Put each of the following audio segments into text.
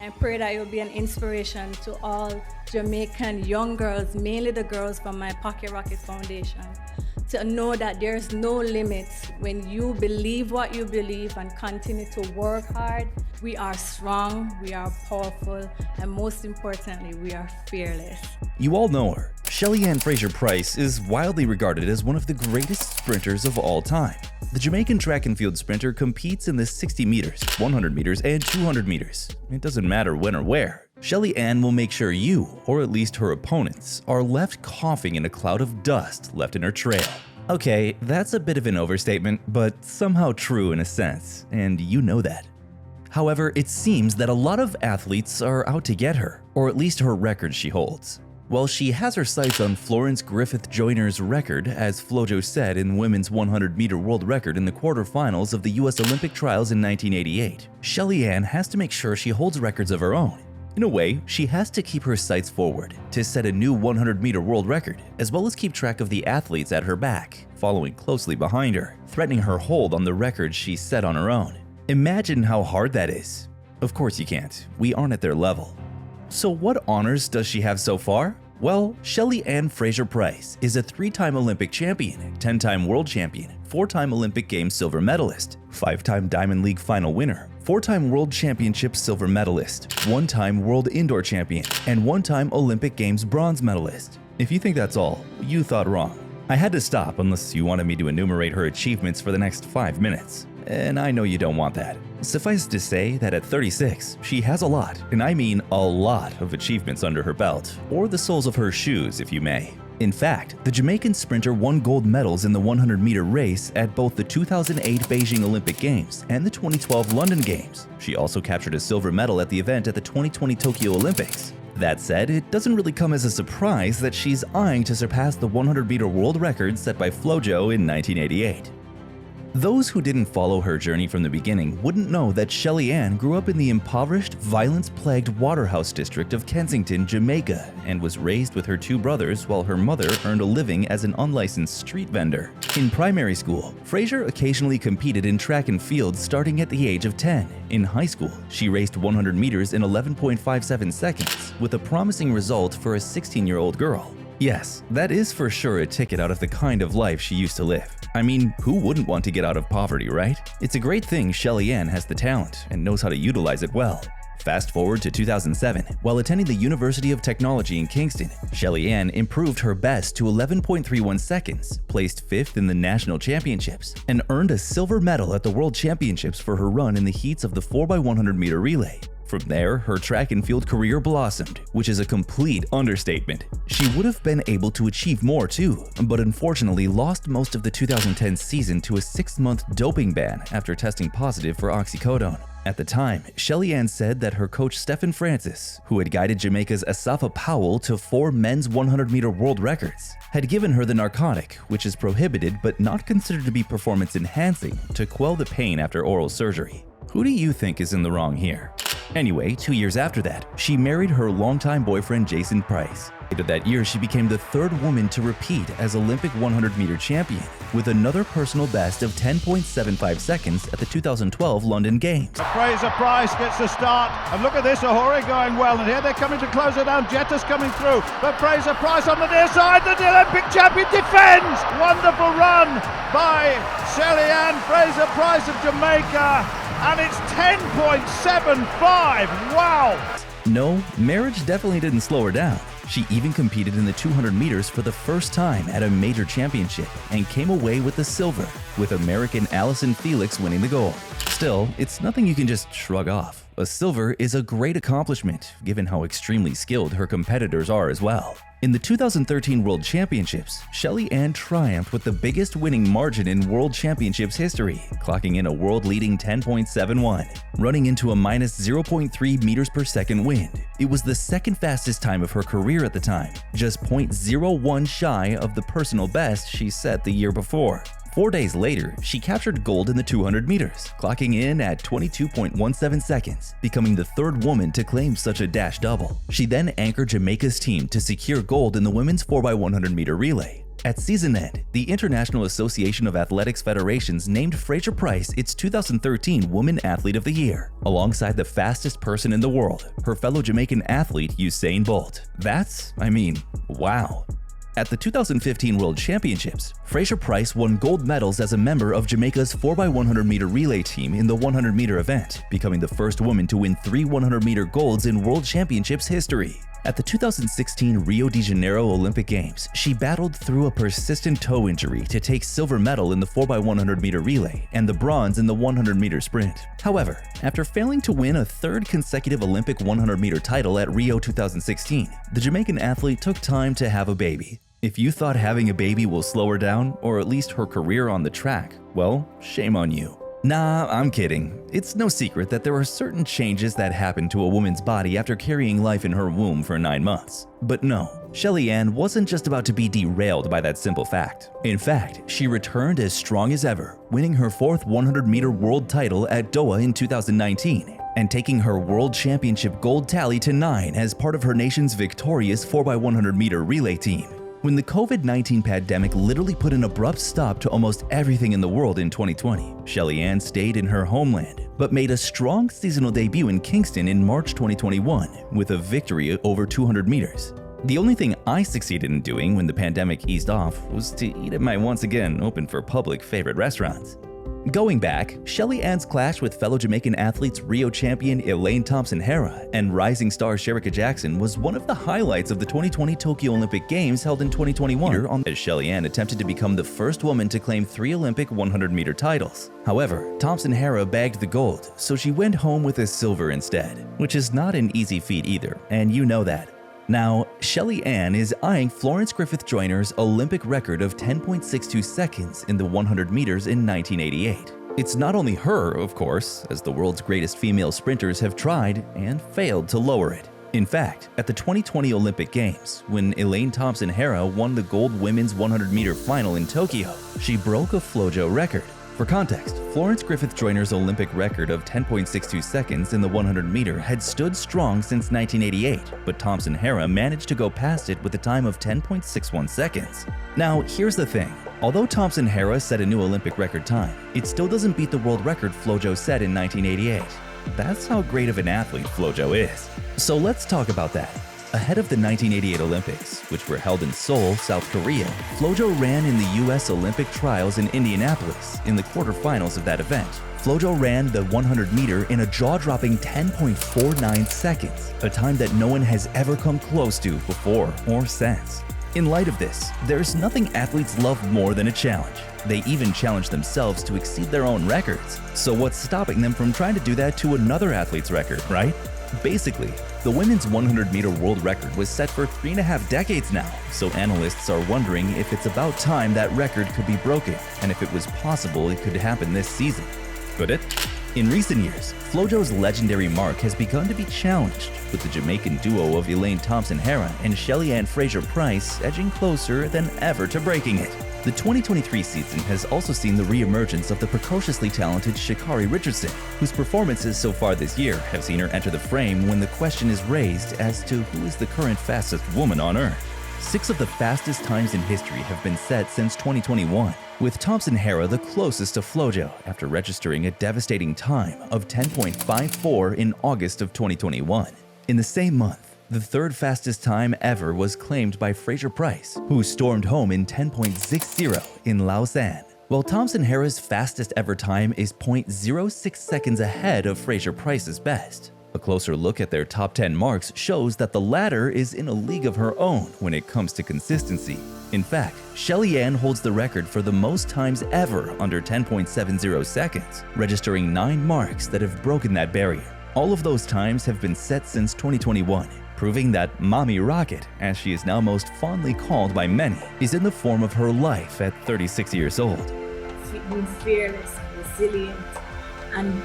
I pray that you'll be an inspiration to all Jamaican young girls, mainly the girls from my Pocket Rocket Foundation, to know that there's no limits when you believe what you believe and continue to work hard. We are strong, we are powerful, and most importantly, we are fearless. You all know her. Shelly-Ann Fraser-Pryce is widely regarded as one of the greatest sprinters of all time. The Jamaican track and field sprinter competes in the 60 meters, 100 meters, and 200 meters. It doesn't matter when or where. Shelly-Ann will make sure you, or at least her opponents, are left coughing in a cloud of dust left in her trail. Okay, that's a bit of an overstatement, but somehow true in a sense, and you know that. However, it seems that a lot of athletes are out to get her, or at least her record she holds. While she has her sights on Florence Griffith-Joyner's record, as Flo-Jo said in women's 100-meter world record in the quarterfinals of the US Olympic trials in 1988, Shelly-Ann has to make sure she holds records of her own. In a way, she has to keep her sights forward to set a new 100-meter world record, as well as keep track of the athletes at her back, following closely behind her, threatening her hold on the record she set on her own. Imagine how hard that is. Of course you can't. We aren't at their level. So what honors does she have so far? Well, Shelly-Ann Fraser-Pryce is a 3-time Olympic champion, 10-time world champion, 4-time Olympic Games silver medalist, 5-time Diamond League final winner, 4-time World Championship silver medalist, 1-time World Indoor champion, and 1-time Olympic Games bronze medalist. If you think that's all, you thought wrong. I had to stop unless you wanted me to enumerate her achievements for the next 5 minutes. And I know you don't want that. Suffice to say that at 36, she has a lot, and I mean a lot of achievements under her belt, or the soles of her shoes if you may. In fact, the Jamaican sprinter won gold medals in the 100-meter race at both the 2008 Beijing Olympic Games and the 2012 London Games. She also captured a silver medal at the event at the 2020 Tokyo Olympics. That said, it doesn't really come as a surprise that she's eyeing to surpass the 100-meter world record set by Flo-Jo in 1988. Those who didn't follow her journey from the beginning wouldn't know that Shelly-Ann grew up in the impoverished, violence-plagued Waterhouse district of Kensington, Jamaica, and was raised with her 2 brothers while her mother earned a living as an unlicensed street vendor. In primary school, Fraser occasionally competed in track and field starting at the age of 10. In high school, she raced 100 meters in 11.57 seconds, with a promising result for a 16-year-old girl. Yes, that is for sure a ticket out of the kind of life she used to live. I mean, who wouldn't want to get out of poverty, right? It's a great thing Shelly-Ann has the talent and knows how to utilize it well. Fast forward to 2007, while attending the University of Technology in Kingston, Shelly-Ann improved her best to 11.31 seconds, placed 5th in the national championships, and earned a silver medal at the World Championships for her run in the heats of the 4x100 meter relay. From there, her track and field career blossomed, which is a complete understatement. She would have been able to achieve more too, but unfortunately lost most of the 2010 season to a 6-month doping ban after testing positive for oxycodone. At the time, Shelly-Ann said that her coach Stephen Francis, who had guided Jamaica's Asafa Powell to 4 men's 100-meter world records, had given her the narcotic, which is prohibited but not considered to be performance-enhancing, to quell the pain after oral surgery. Who do you think is in the wrong here? Anyway, 2 years after that, she married her longtime boyfriend Jason Price. Later that year, she became the 3rd woman to repeat as Olympic 100-meter champion, with another personal best of 10.75 seconds at the 2012 London Games. Fraser-Pryce gets the start, and look at this, Ahuri going well, and here they're coming to close it down. Jetta's coming through, but Fraser-Pryce on the near side, the Olympic champion defends! Wonderful run by Shelly-Ann Fraser-Pryce of Jamaica, and it's 10.75, wow! No, marriage definitely didn't slow her down. She even competed in the 200 meters for the first time at a major championship and came away with the silver, with American Allison Felix winning the gold. Still, it's nothing you can just shrug off. A silver is a great accomplishment, given how extremely skilled her competitors are as well. In the 2013 World Championships, Shelly-Ann triumphed with the biggest winning margin in World Championships history, clocking in a world-leading 10.71, running into a minus 0.3 meters per second wind. It was the 2nd fastest time of her career at the time, just 0.01 shy of the personal best she set the year before. 4 days later, she captured gold in the 200 meters, clocking in at 22.17 seconds, becoming the 3rd woman to claim such a dash double. She then anchored Jamaica's team to secure gold in the women's 4x100 meter relay. At season end, the International Association of Athletics Federations named Fraser-Pryce its 2013 Woman Athlete of the Year, alongside the fastest person in the world, her fellow Jamaican athlete Usain Bolt. Wow. At the 2015 World Championships, Fraser-Pryce won gold medals as a member of Jamaica's 4x100-meter relay team in the 100-meter event, becoming the first woman to win 3 100-meter golds in World Championships history. At the 2016 Rio de Janeiro Olympic Games, she battled through a persistent toe injury to take silver medal in the 4x100-meter relay and the bronze in the 100-meter sprint. However, after failing to win a third consecutive Olympic 100-meter title at Rio 2016, the Jamaican athlete took time to have a baby. If you thought having a baby will slow her down, or at least her career on the track, well, shame on you. Nah, I'm kidding. It's no secret that there are certain changes that happen to a woman's body after carrying life in her womb for 9 months. But no, Shelly-Ann wasn't just about to be derailed by that simple fact. In fact, she returned as strong as ever, winning her 4th 100-meter world title at Doha in 2019, and taking her World Championship gold tally to 9 as part of her nation's victorious 4x100-meter relay team. When the COVID-19 pandemic literally put an abrupt stop to almost everything in the world in 2020, Shelly-Ann stayed in her homeland, but made a strong seasonal debut in Kingston in March 2021 with a victory over 200 meters. The only thing I succeeded in doing when the pandemic eased off was to eat at my once again open for public favorite restaurants. Going back, Shelly-Ann's clash with fellow Jamaican athletes Rio champion Elaine Thompson-Herah and rising star Shericka Jackson was one of the highlights of the 2020 Tokyo Olympic Games held in 2021, as Shelly-Ann attempted to become the first woman to claim 3 Olympic 100-meter titles. However, Thompson-Herah bagged the gold, so she went home with a silver instead, which is not an easy feat either, and you know that. Now, Shelly-Ann is eyeing Florence Griffith-Joyner's Olympic record of 10.62 seconds in the 100 meters in 1988. It's not only her, of course, as the world's greatest female sprinters have tried and failed to lower it. In fact, at the 2020 Olympic Games, when Elaine Thompson-Herah won the gold women's 100-meter final in Tokyo, she broke a Flo-Jo record. For context, Florence Griffith-Joyner's Olympic record of 10.62 seconds in the 100-meter had stood strong since 1988, but Thompson-Herah managed to go past it with a time of 10.61 seconds. Now, here's the thing. Although Thompson-Herah set a new Olympic record time, it still doesn't beat the world record Flo-Jo set in 1988. That's how great of an athlete Flo-Jo is. So let's talk about that. Ahead of the 1988 Olympics, which were held in Seoul, South Korea, Flo-Jo ran in the U.S. Olympic trials in Indianapolis in the quarterfinals of that event. Flo-Jo ran the 100-meter in a jaw-dropping 10.49 seconds, a time that no one has ever come close to before or since. In light of this, there's nothing athletes love more than a challenge. They even challenge themselves to exceed their own records. So what's stopping them from trying to do that to another athlete's record, right? Basically, the women's 100-meter world record was set for 3.5 decades now, so analysts are wondering if it's about time that record could be broken, and if it was possible it could happen this season. Could it? In recent years, Flo-Jo's legendary mark has begun to be challenged, with the Jamaican duo of Elaine Thompson-Herah and Shelly-Ann Fraser-Pryce edging closer than ever to breaking it. The 2023 season has also seen the re-emergence of the precociously talented Sha'Carri Richardson, whose performances so far this year have seen her enter the frame when the question is raised as to who is the current fastest woman on Earth. 6 of the fastest times in history have been set since 2021, with Thompson-Herah the closest to Flo-Jo after registering a devastating time of 10.54 in August of 2021. In the same month, the 3rd fastest time ever was claimed by Fraser-Pryce, who stormed home in 10.60 in Lausanne, while Thompson-Herah's fastest ever time is 0.06 seconds ahead of Fraser-Pryce's best. A closer look at their top 10 marks shows that the latter is in a league of her own when it comes to consistency. In fact, Shelly-Ann holds the record for the most times ever under 10.70 seconds, registering 9 marks that have broken that barrier. All of those times have been set since 2021, proving that Mommy Rocket, as she is now most fondly called by many, is in the form of her life at 36 years old. Being fearless, resilient, and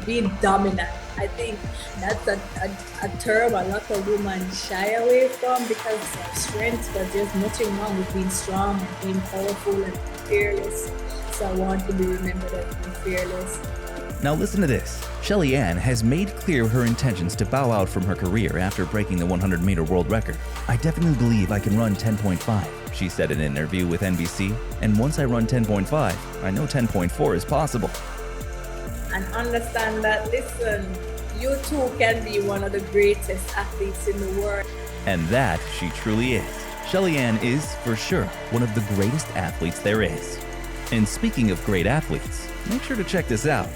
being dominant. I think that's a term a lot of women shy away from because of strength, but there's nothing wrong with being strong and being powerful and fearless. So I want to be remembered as being fearless. Now listen to this. Shelly-Ann has made clear her intentions to bow out from her career after breaking the 100-meter world record. "I definitely believe I can run 10.5. she said in an interview with NBC. And once I run 10.5, I know 10.4 is possible. And understand that, listen, you too can be one of the greatest athletes in the world. And that she truly is. Shelly-Ann is, for sure, one of the greatest athletes there is. And speaking of great athletes, make sure to check this out.